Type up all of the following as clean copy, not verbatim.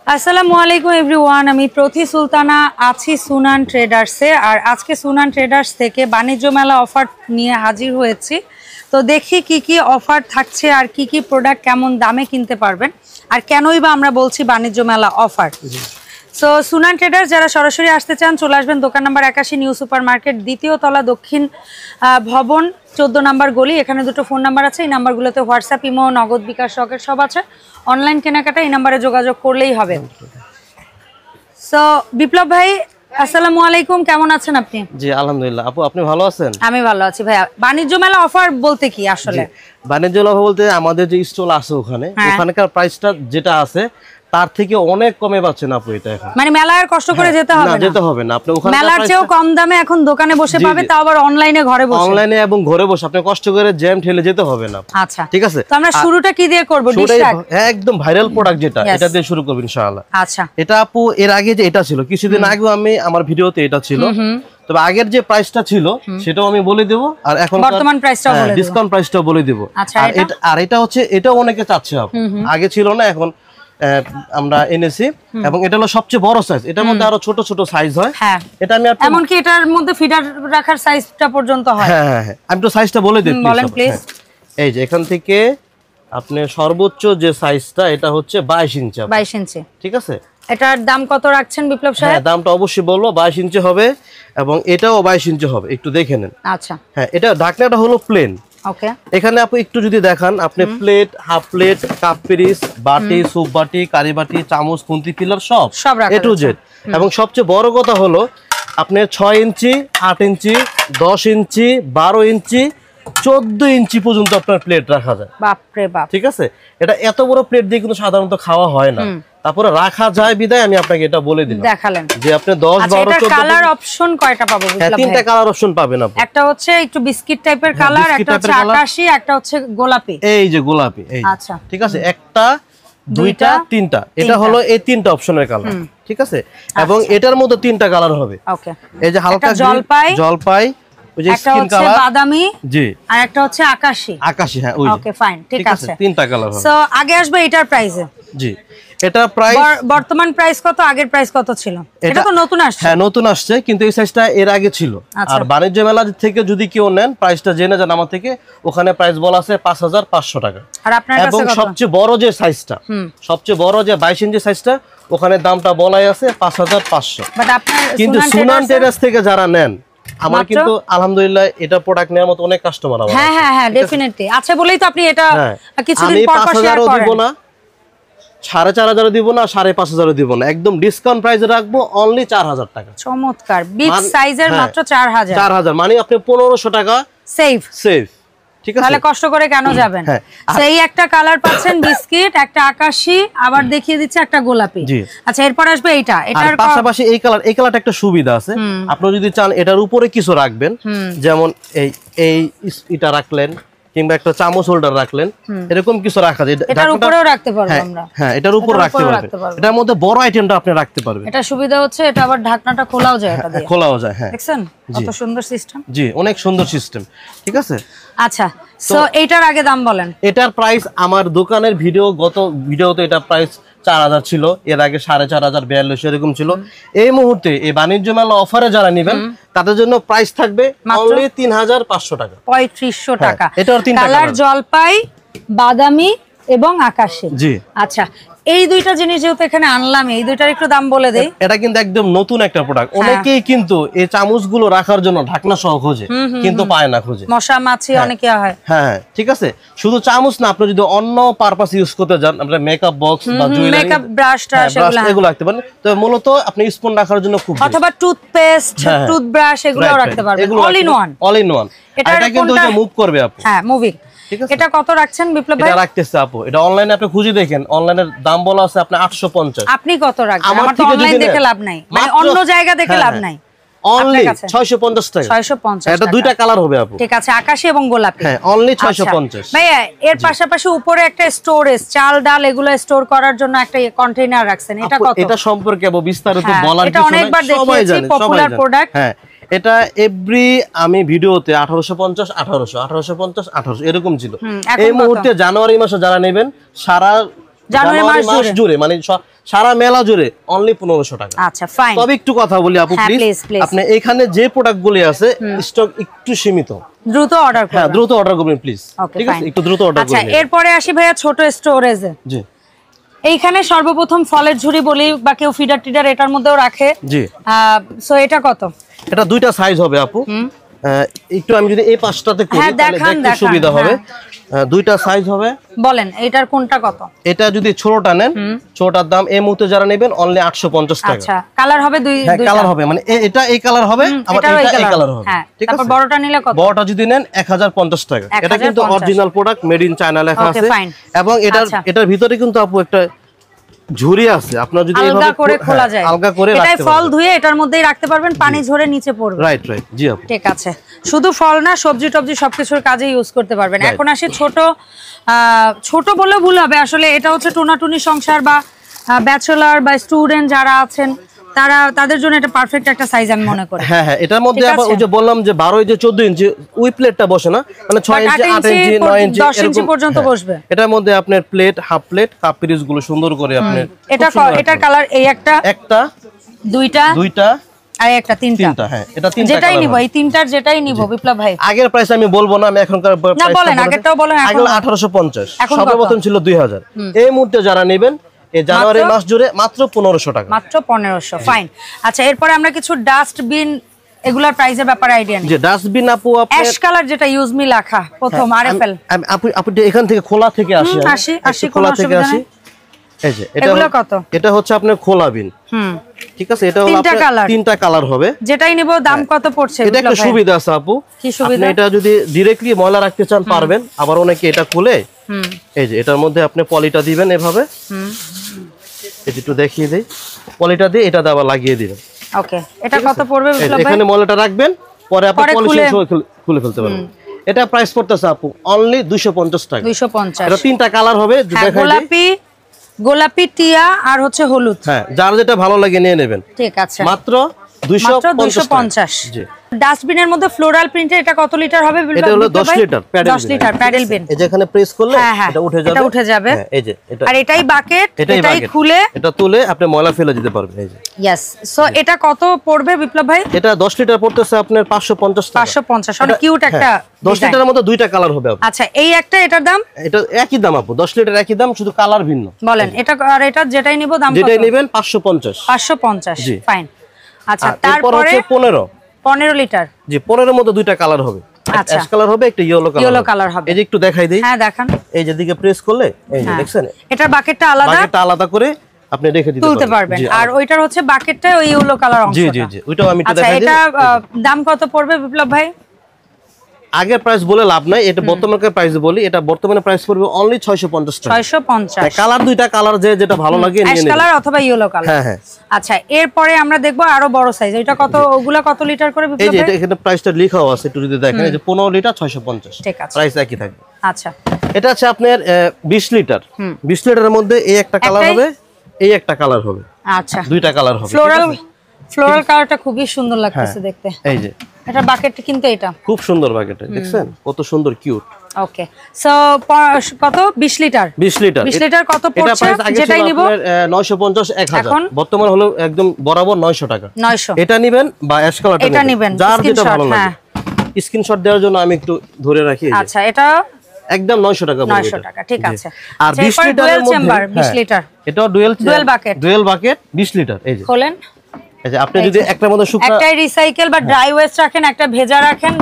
আসসালামু আলাইকুম এভরিওয়ান, আমি প্রতি সুলতানা আছি সুনান ট্রেডার্সে। আর আজকে সুনান ট্রেডার্স থেকে বাণিজ্য মেলা অফার নিয়ে হাজির হয়েছি। তো দেখি কি কি অফার থাকছে আর কি কি প্রোডাক্ট কেমন দামে কিনতে পারবেন আর কেনই বা আমরা বলছি বাণিজ্য মেলা অফার। সো সুনান ট্রেডার্স যারা সরাসরি আসতে চান চলে আসবেন দোকান নাম্বার 81 নিউ সুপার মার্কেট, দ্বিতীয় তলা, দক্ষিণ ভবন, 14 নম্বর গলি। এখানে দুটো ফোন নাম্বার আছে, এই নাম্বারগুলোতে হোয়াটসঅ্যাপ, ইমো, নগদ, বিকাশ, রকেট সব আছে। অনলাইন কেনাকাটা এই নাম্বারে যোগাযোগ করলেই হবে। সো বিপ্লব ভাই আসসালামু আলাইকুম, কেমন আছেন আপনি? জি আলহামদুলিল্লাহ। আপু আপনি ভালো আছেন? আমি ভালো আছি ভাইয়া। বাণিজ্য মেলা অফার বলতে কি আসলে? বাণিজ্য মেলা বলতে আমাদের যে স্টল আছে ওখানকার প্রাইসটা যেটা আছে তার থেকে অনেক কমে পাচ্ছেন আপু। এটা এখন মানে মেলায় কষ্ট করে যেতে হবে না, আপনি ওখানে মেলার চেয়েও কম দামে এখন দোকানে বসে পাবে, তাও আবার অনলাইনে ঘরে বসে। অনলাইনে এবং ঘরে বসে আপনি কষ্ট করে জ্যাম ঠেলে যেতে হবে না। আচ্ছা ঠিক আছে, তো আমরা শুরুটা কি দিয়ে করব? একদম ভাইরাল প্রোডাক্ট যেটা, এটা দিয়ে শুরু করব ইনশাআল্লাহ। আচ্ছা, এটা আপু এর আগে যে এটা ছিল কিছুদিন আগে আমি আমার ভিডিওতে এটা ছিল, তবে আগের যে প্রাইসটা ছিল সেটাও আমি বলে দেব, আর এখন বর্তমান প্রাইসটাও বলে দেব, ডিসকাউন্ট প্রাইসটাও বলে দেব। আর এটা হচ্ছে, এটা অনেকে চাচ্ছে আপু, আগে ছিল না, এখন আমরা এনেছি। এবং এটা হলো সবচেয়ে বড় সাইজ, এটার মধ্যে আরো ছোট ছোট সাইজ হয়। এটা আমি এমন কি এটার মধ্যে ফিডার রাখার সাইজটা পর্যন্ত হয়? হ্যাঁ, আমি তো সাইজটা বলে দিই প্লিজ। এই যে এখান থেকে আপনি সর্বোচ্চ যে সাইজটা এটা হচ্ছে 22 ইঞ্চি। 22 ইঞ্চি, ঠিক আছে। এটার দাম কত রাখছেন বিপ্লব সাহেব? হ্যাঁ, দামটা অবশ্যই বলবো। 22 ইঞ্চি হবে এবং এটাও 22 ইঞ্চি হবে, একটু দেখে নেন। আচ্ছা, হ্যাঁ, এটা ঢাকনাটা হলো প্লেন। ওকে, এখানে আপনি একটু যদি দেখান, আপনি প্লেট, হাফ প্লেট, কাপ পিরিচ, বাটি, সুপ বাটি, কারি বাটি, চামচ, খুন্তি, পিলার সব এ টু জেড। এবং সবচেয়ে বড় কথা হলো আপনি 6 ইঞ্চি, 8 ইঞ্চি, 10 ইঞ্চি, 12 ইঞ্চি, 14 ইঞ্চি পর্যন্ত আপনার প্লেট রাখা যায়। বাপরে বাপ, ঠিক আছে। এটা এত বড় প্লেট দিয়ে কিন্তু সাধারণত খাওয়া হয় না, তারপরে রাখা যায় বিদায় আমি আপনাকে এটা বলে দিলাম, দেখালেন যে আপনি 10, 12, 14 কালার অপশন কয়টা পাবো? হ্যাঁ, 3টা কালার অপশন পাবেন আপনি। একটা হচ্ছে একটু বিস্কিট টাইপের কালার, একটা হচ্ছে আকাশী, একটা হচ্ছে গোলাপি। এই যে গোলাপি, এই আচ্ছা, ঠিক আছে। একটা, দুইটা, তিনটা, এটা হলো এই 3টা অপশনের কালার। ঠিক আছে। এবং এটার মধ্যে 3টা কালার হবে। ওকে, এই যে হালকা জলপাই, ওই যে স্কিন কালার, বাদামি, জি, আর একটা হচ্ছে আকাশী। হ্যাঁ, ওই। ওকে ফাইন, ঠিক আছে, 3টা কালার হবে। সো আগে আসবে এটার প্রাইসে। জি, এটা প্রাইস, বর্তমান প্রাইস কত, আগের প্রাইস কত ছিল? এটা তো নতুন আসছে। হ্যাঁ, নতুন আসছে, কিন্তু এই সাইজটা এর আগে ছিল। আর বাণিজ্য মেলা থেকে যদি কেউ নেন, প্রাইসটা জেনে যান আমার থেকে, ওখানে প্রাইস বলা আছে 5500 টাকা। আর আপনার কাছে এবং সবচেয়ে বড় যে সাইজটা, সবচেয়ে বড় যে 22 ইঞ্চি সাইজটা, ওখানে দামটা বলাই আছে 5500। বাট আপনার কিন্তু সুনান ট্রেডার্স থেকে যারা নেন, আমার কিন্তু আলহামদুলিল্লাহ এটা প্রোডাক্ট নেওয়ার মতো অনেক কাস্টমার আমার। হ্যাঁ, ডেফিনেটলি আছে বলেই তো আপনি এটা কিছুদিন পর পর শেয়ার করেন। দিব না, 4500 দিব না, 5500 দিব না, একদম ডিসকাউন্ট প্রাইসে রাখবো, অনলি 4000 টাকা। চমৎকার, বিগ সাইজের মাত্র 4000, মানে আপনি 1500 টাকা সেভ। ঠিক আছে, তাহলে কষ্ট করে কেন যাবেন? সেই একটা কালার পাচ্ছেন বিস্কিট, একটা আকাশী, আবার দেখিয়ে দিচ্ছে একটা গোলাপি। আচ্ছা, এরপর আসবে এইটা। এটার পাশাপাশি এই কালারটা একটা সুবিধা আছে, আপনি যদি চান এটার উপরে কিছু রাখবেন, যেমন এটা রাখলেন, কিংবা একটা চামচ হোল্ডার রাখলেন, এরকম কিছু রাখা যায়। এটার উপরেও রাখতে পারবো আমরা। হ্যাঁ, এটার উপর রাখতে পারবেন, এটার মধ্যে বড় আইটেমটা আপনি রাখতে পারবেন। এটা সুবিধা হচ্ছে এটা আবার ঢাকনাটা খোলাও যায়, এটা দিয়ে খোলাও যায়। হ্যাঁ, দেখছেন কত সুন্দর সিস্টেম? জি, অনেক সুন্দর সিস্টেম। ঠিক আছে। আচ্ছা, সো এইটার আগে দাম বলেন। এটার প্রাইস আমার দোকানের গত ভিডিওতে এটা প্রাইস 4000 ছিল, এর আগে 4500, 4200 এরকম ছিল। এই মুহূর্তে এই বাণিজ্য মেলা অফারে যারা নেবেন তাদের জন্য প্রাইস থাকবে অনলি 3500 টাকা। 3500 টাকা। এটার 3টা কালার, জলপাই, বাদামি এবং আকাশী। জি, আচ্ছা, এই দুইটা জিনিস যেহেতু এখানে আনলাম, এই দুইটার একটু দাম বলে দেই। এটা কিন্তু একদম নতুন একটা প্রোডাক্ট। অনেকেই কিন্তু এই চামচগুলো রাখার জন্য ঢাকনা সহ খোঁজে, কিন্তু পায় না, খোঁজে মশা মাছি অনেকে হয়। হ্যাঁ, ঠিক আছে। শুধু চামচ না, আপনি যদি অন্য পারপাস ইউজ করতে যান, আপনার মেকআপ বক্স বা জুয়েলারি, মেকআপ ব্রাশ এগুলো রাখতে পারেন। তো মূলত আপনি স্পুন রাখার জন্য খুব, অথবা টুথপেস্ট, টুথব্রাশ, এগুলোও রাখতে পারবেন। All in one. এটা কিন্তু মুভ করবে আপু। হ্যাঁ, মুভিং। এটা কত রাখছেন বিপ্লব ভাই? এটা রাখতেছে আপু, এটা অনলাইনে আপনি খুঁজে দেখেন, অনলাইনের দাম বলা আছে আপনি 850। আপনি কত রাখবেন? আমার তো অনলাইন দেখে লাভ নাই, মানে অন্য জায়গা দেখে লাভ নাই। অনলি 650 টাকা। 650 এটা দুইটা কালার হবে আপু। ঠিক আছে, আকাশী এবং গোলাপি। হ্যাঁ, অনলি 650। ভাইয়া, এর পাশাপাশি উপরে একটা স্টোরেজ, চাল ডাল এগুলো স্টোর করার জন্য একটা কন্টেইনার রাখছেন, এটা কত? এটা সম্পর্কে বিস্তারিত বলার কিছু নাই, এটা অনেকবার দেখিয়েছি, পপুলার প্রোডাক্ট। হ্যাঁ, এটা আমি ভিডিওতে 1850, 1850 এরকম ছিল। এই মুহূর্তে জানুয়ারি মাসে যারা নেবেন, সারা জানুয়ারি মাস জুড়ে মানে সারা মেলা জুড়ে অনলি 1500 টাকা। আচ্ছা ফাইন। তবে একটু কথা বলি আপু প্লিজ, আপনি এখানে যে প্রোডাক্টগুলি আছে স্টক একটু সীমিত, দ্রুত অর্ডার করুন। হ্যাঁ দ্রুত অর্ডার করবেন প্লিজ, ঠিক আছে একটু দ্রুত অর্ডার করুন। আচ্ছা এরপরে আসি ভাইয়া ছোট স্টোরেজে। জি এইখানে সর্বপ্রথম ফলের ঝুড়ি বলি বা কেউ ফিডার টিডার এটার মধ্যেও রাখে। জি সো এটা কত? এটা দুইটা সাইজ হবে আপু। একটু আমি যদি এই পাঁচটাতে করি তাহলে দেখতে সুবিধা হবে। দুইটা সাইজ হবে। বলেন এটার কোনটা কত? এটা যদি ছোটটা নেন, ছোটটার দাম এই মুহূর্তে যারা নেবেন অনলি 850 টাকা। আচ্ছা কালার হবে দুইটা? কালার হবে মানে এটা এই কালার হবে, আবার এটা এই কালার হবে। ঠিক আছে তারপর বড়টা নিলে কত? বড়টা যদি নেন 1050 টাকা। এটা কিন্তু original product, made in China লেখা আছে। এবং এটার ভিতরে কিন্তু আপু একটা ঝুড়ি আছে, আপনারা যদি এইভাবে আলগা করে খোলা যায়, আলগা করে রাখতে পারবেন। এটাই ফল ধুয়ে এটার মধ্যেই রাখতে পারবেন, পানি ঝরে নিচে পড়বে। রাইট রাইট জি আপু ঠিক আছে। শুধু ফল না সবজি টবজি সবকিছুর কাজে ইউজ করতে পারবেন। এখন আসে ছোট বলে ভুল হবে, আসলে এটা হচ্ছে টোনাটুনি সংসার বা ব্যাচেলর বা স্টুডেন্ট যারা আছেন তাদের জন্য এটা পারফেক্ট একটা সাইজ আমি মনে করি। হ্যাঁ হ্যাঁ এটার মধ্যে আবার ওই যে বললাম যে 12 যে 14 ইঞ্চি ওই প্লেটটা বসে না, মানে 6 ইঞ্চি 8 ইঞ্চি 9 ইঞ্চি 10 ইঞ্চি পর্যন্ত বসবে। এটার মধ্যে আপনার প্লেট, হাফ প্লেট, কাপ পিরিচ গুলো সুন্দর করে আপনার এটার কালার এই একটা দুইটা আর একটা তিনটা। হ্যাঁ এটা তিনটা যেটাই নিব এই তিনটার যেটাই নিব বিপ্লব ভাই। আগের প্রাইস আমি বলবো না, আমি এখনকার প্রাইস না বলেন, আগেরটাও বলেন। আগে 1850, সর্বপ্রথম ছিল 2000। এই মুহূর্তে যারা নেবেন এই জানুয়ারি মাস জুড়ে মাত্র 1500 টাকা। মাত্র 1500 ফাইন। আচ্ছা এরপরে আমরা কিছু ডাস্টবিন এগুলার প্রাইসের ব্যাপারে আইডিয়া নিই। যে ডাস্টবিন আপু আপনি অ্যাশ কালার যেটা ইউজ মি লেখা প্রথম আরএফএল, আপু এখান থেকে খোলা থেকে আসি খোলা থেকে আসি। এই যে এটা কত? এটা হচ্ছে আপনার খোলা বিন। ঠিক আছে এটা হলো আপনার তিনটা কালার হবে। যেটাই নিব দাম কত পড়ছে? এটা একটা সুবিধা আছে আপু, কি সুবিধা? আপনি এটা যদি ডাইরেক্টলি ময়লা রাখতে চান পারবেন, আবার অনেকে এটা খুলে এই যে এটার মধ্যে আপনি পলিটা দিবেন এভাবে। এই যে একটু দেখিয়ে দেই, পলিটা দিয়ে এটা আবার লাগিয়ে দিবেন। ওকে এটা কত পড়বে বিপ্লব ভাই? এখানে ময়লাটা রাখবেন, পরে আপনি পলিশিং খুলে ফেলতে পারবেন। এটা প্রাইস পড়তেছে আপু অনলি 250 টাকা। 250। এটা তিনটা কালার হবে, দেখাই গোলাপি, টিয়া আর হচ্ছে হলুদ। হ্যাঁ যার যেটা ভালো লাগে নিয়ে নেবেন। ঠিক আছে মাত্র 250। জি ডাস্টবিনের মধ্যে ফ্লোরাল প্রিন্টের এটা কত লিটার হবে? এটা হলো 10 লিটার 10 লিটার প্যাডেল বিন। এই যে এখানে প্রেস করলে এটা উঠে যাবে। এই যে এটা আর এটাই বাকেট, এটাই খুলে এটা তুলে আপনি ময়লা ফেলে দিতে পারবেন। এই যে यस সো এটা কত পড়বে বিপ্লব ভাই? এটা 10 লিটার পড়তেছে আপনার 550 টাকা। 550 অনেক কিউট একটা 10 লিটারের মধ্যে দুইটা কালার হবে। আচ্ছা এই একটা এটার দাম? এটা একই দাম আপু, 10 লিটার একই দাম, শুধু কালার ভিন্ন। বলেন এটা আর এটা যেটাই নিব দাম কত? যেটাই নেবেন 550। 550 ফাইন। আচ্ছা তারপরে হচ্ছে 15 লিটার। জি 15 এর মধ্যে দুইটা কালার হবে, একটা অ্যাশ কালার হবে, একটা ইয়েলো কালার হবে। এই যে একটু দেখাই দেই। হ্যাঁ দেখান। এই যে দিকে প্রেস করলে এই যে দেখছেন এটার বাকেটটা আলাদা করে আপনি রেখে দিতে পারবেন। আর ওইটার হচ্ছে বাকেটটা ওই ইয়েলো কালার অংশটা। জি জি জি ওইটাও আমি একটু দেখাই দিই। আচ্ছা এটা দাম কত পড়বে বিপ্লব ভাই? আগের প্রাইস বলে লাভ নাই, এটা বর্তমানের প্রাইস বলি। এটা বর্তমানে প্রাইস পড়বে অনলি 650 টাকা। 650 কালার দুইটা কালার যেটা ভালো লাগে নিয়ে নেবেন, অ্যাশ কালার অথবা ইয়েলো কালার। হ্যাঁ হ্যাঁ আচ্ছা এরপরে আমরা দেখব আরো বড় সাইজ। এটা কত? ওগুলা কত লিটার করে বিপ্লব ভাই? এই যে এটা এখানে প্রাইসটা লেখাও আছে, একটু যদি দেখেন এই যে 15 লিটার 650। ঠিক আছে প্রাইস একই থাকবে। আচ্ছা এটা আছে আপনার 20 লিটার। 20 লিটারের মধ্যে এই একটা কালার হবে, এই একটা কালার হবে। আচ্ছা দুইটা কালার হবে। ফ্লোরাল কালারটা খুবই সুন্দর লাগতেছে দেখতে। এই যে এটা বাকেট কিন্তু এটা খুব সুন্দর বাকেট, দেখছেন কত সুন্দর কিউট। ওকে সো কত? 20 লিটার 20 লিটার কত পড়ছে? যেটাই নিব 950 1000, বর্তমান হলো একদম বরাবর 900 টাকা। 900 এটা নেবেন বা অ্যাশ কালারটা এটা নেবেন, যার যেটা ভালো লাগে। স্ক্রিনশট দেওয়ার জন্য আমি একটু ধরে রাখি। আচ্ছা এটা একদম 900 টাকা পড়বে। 900 টাকা ঠিক আছে। আর 20 লিটারের মধ্যে 20 লিটার এটাও ডুয়াল বাকেট 20 লিটার। এই যে খোলেন, এই যে আপনি যদি একটার মধ্যে শুকনা একটাই রিসাইকেল বা ড্রাই ওয়েস্ট রাখেন, একটা ভেজা রাখেন,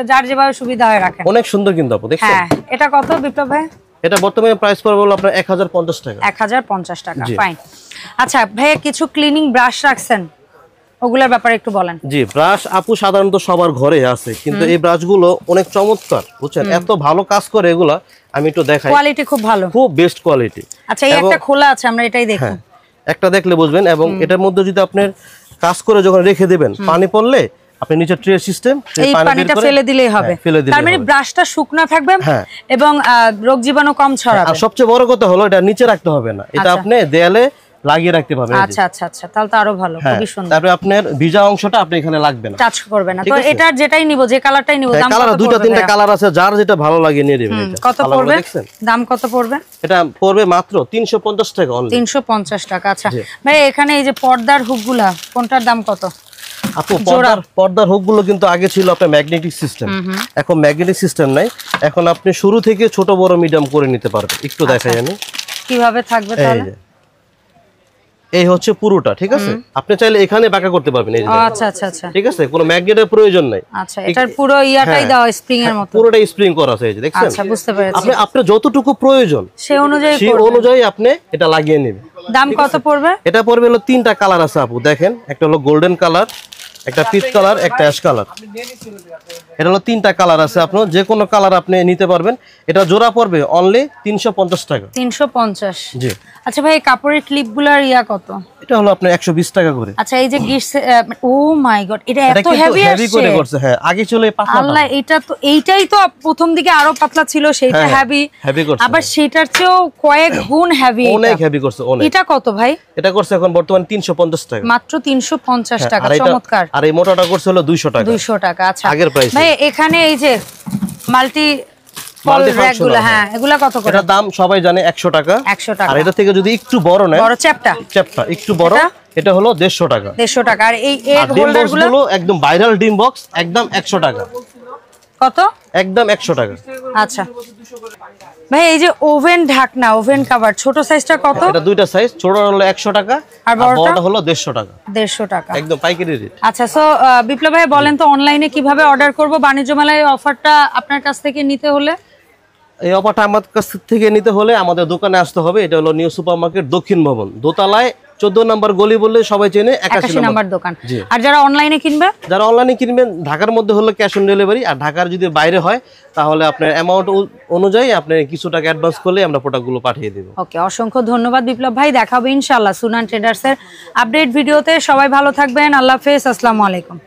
যার যেভাবে সুবিধা হয় রাখেন। অনেক সুন্দর কিন্তু আপু দেখছেন। হ্যাঁ এটা কত বিপ্লব ভাই? এটা বর্তমানে প্রাইস পড়বে হলো আপনার 1050 টাকা। 1050 টাকা ফাইন। আচ্ছা ভাই কিছু ক্লিনিং ব্রাশ রাখছেন, ওগুলোর ব্যাপারে একটু বলেন। জি ব্রাশ আপু সাধারণত সবার ঘরে আছে, কিন্তু এই ব্রাশগুলো অনেক চমৎকার বুঝছেন, এত ভালো কাজ করে এগুলা। আমি একটু দেখাই, কোয়ালিটি খুব ভালো, খুব বেস্ট কোয়ালিটি। আচ্ছা এই একটা খোলা আছে, আমরা এটাই দেখি। একটা দেখলে বুঝবেন। এবং এটার মধ্যে যদি আপনি কাজ করে যখন রেখে দিবেন, পানি পড়লে আপনি নিচে ট্রে সিস্টেম এই পানিটা ফেলে দিলেই হবে। তার মানে ব্রাশটা শুকনা থাকবে এবং রোগ জীবাণু কম ছড়াবে। আর সবচেয়ে বড় কথা হলো এটা নিচে রাখতে হবে না, এটা আপনি দেয়ালে লাগিয়ে রাখতে পারবেন। আচ্ছা আচ্ছা আচ্ছা, তাহলে তো আরো ভালো, খুবই সুন্দর। তারপরে আপনার ভিজা অংশটা আপনি এখানে লাগবে না, টাচ করবে না। তো এটার যেটাই নিব, যে কালারটাই নিব, দাম কত? কালার দুইটা তিনটা কালার আছে, যার যেটা ভালো লাগে নিয়ে নেবেন। এটা কত পড়বে? দাম কত পড়বে? এটা পড়বে মাত্র 350 টাকা অনলি। 350 টাকা। আচ্ছা ভাই, এখানে এই যে পর্দার হুকগুলা, কোনটার দাম কত? আপু পর্দার হুকগুলো কিন্তু আগে ছিল আপনার ম্যাগনেটিক সিস্টেম, এখন ম্যাগনেটিক সিস্টেম নাই। এখন আপনি শুরু থেকে ছোট বড় মিডিয়াম করে নিতে পারবেন। একটু দেখাই আমি কিভাবে থাকবে তাহলে। এই হচ্ছে পুরোটা, ঠিক আছে? আপনি চাইলে এখানে বাঁকা করতে পারবেন। এই যে আচ্ছা আচ্ছা আচ্ছা, ঠিক আছে, কোনো ম্যাগনেটের প্রয়োজন নাই। আচ্ছা, এটার পুরো ইয়াটাই দাও স্প্রিং এর মতো, পুরোটা স্প্রিং করা আছে। এই যে দেখছেন? আচ্ছা, বুঝতে পেরেছি। আপনার যতটুকু প্রয়োজন সেই অনুযায়ী আপনি এটা লাগিয়ে নেবেন। দাম কত পড়বে? এটা পড়বে হলো তিনটা কালার আছে আপু, দেখেন। একটা হলো গোল্ডেন কালার, একটা পিচ কালার, একটা অ্যাশ কালার। এটা হলো তিনটা কালার আছে, আপনি যে কোনো কালার আপনি নিতে পারবেন। এটা জোড়া পড়বে অনলি 350 টাকা। 350? জি। আচ্ছা ভাই, কাপড়ের ক্লিপগুলোর ইয়া কত? এটা হলো আপনার 120 টাকা করে। আচ্ছা, এই যে ও মাই গড, এটা এত হেভি করে করছে। হ্যাঁ, আগে ছিল পাতলা। আল্লাহ, এটা তো এইটাই তো প্রথম দিকে আরো পাতলা ছিল, সেটা হেভি করছে, আবার সেটার চেয়েও কয়েক গুণ হেভি, অনেক হেভি করছে অনেক। এটা কত ভাই? এটা করছে এখন বর্তমানে 350 টাকা, মাত্র 350 টাকা। চমৎকার। আর এই মোটাটা করছে হলো 200 টাকা। 200 টাকা। আচ্ছা আগের প্রাইস। ভাই, এখানে এই যে মাল্টি হ্যাঁ, এগুলা কত করে? এটার দাম সবাই জানে 100 টাকা। 100 টাকা। আর এটা থেকে যদি একটু বড় নেয়, বড় চ্যাপটা একটু বড়, এটা হলো 150 টাকা। 150 টাকা। আর এই এগ হোল্ডারগুলো একদম ভাইরাল ডিম বক্স, একদম 100 টাকা। কত? একদম 100 টাকা। আচ্ছা ভাই, এই যে ওভেন ঢাকনা, ওভেন কভার, ছোট সাইজটা কত? এটা দুইটা সাইজ, ছোট হলো 100 টাকা আর বড়টা হলো 150 টাকা। 150 টাকা, একদম পাইকারি রেট। আচ্ছা, সো বিপ্লব ভাই বলেন তো, অনলাইনে কিভাবে অর্ডার করব বাণিজ্য মেলায় অফারটা আপনার কাছ থেকে নিতে হলে? এই অফারটা আমার কাছ থেকে নিতে হলে আমাদের দোকানে আসতে হবে। এটা হলো নিউ সুপার মার্কেট, দক্ষিণ ভবন, দোতলায় 14 নম্বর গলি বললে সবাই চেনে, 81 নম্বর দোকান। আর যারা অনলাইনে কিনবেন, ঢাকার মধ্যে হলো ক্যাশ অন ডেলিভারি, আর ঢাকার যদি বাইরে হয় তাহলে আপনার অ্যামাউন্ট অনুযায়ী আপনি কিছু টাকা অ্যাডভান্স করলে আমরা প্রোডাক্টগুলো পাঠিয়ে দেব। ওকে, অসংখ্য ধন্যবাদ বিপ্লব ভাই। দেখা হবে ইনশাআল্লাহ সুনান ট্রেডার্সের আপডেট ভিডিওতে। সবাই ভালো থাকবেন। আল্লাহ হাফেজ, আসসালামু আলাইকুম।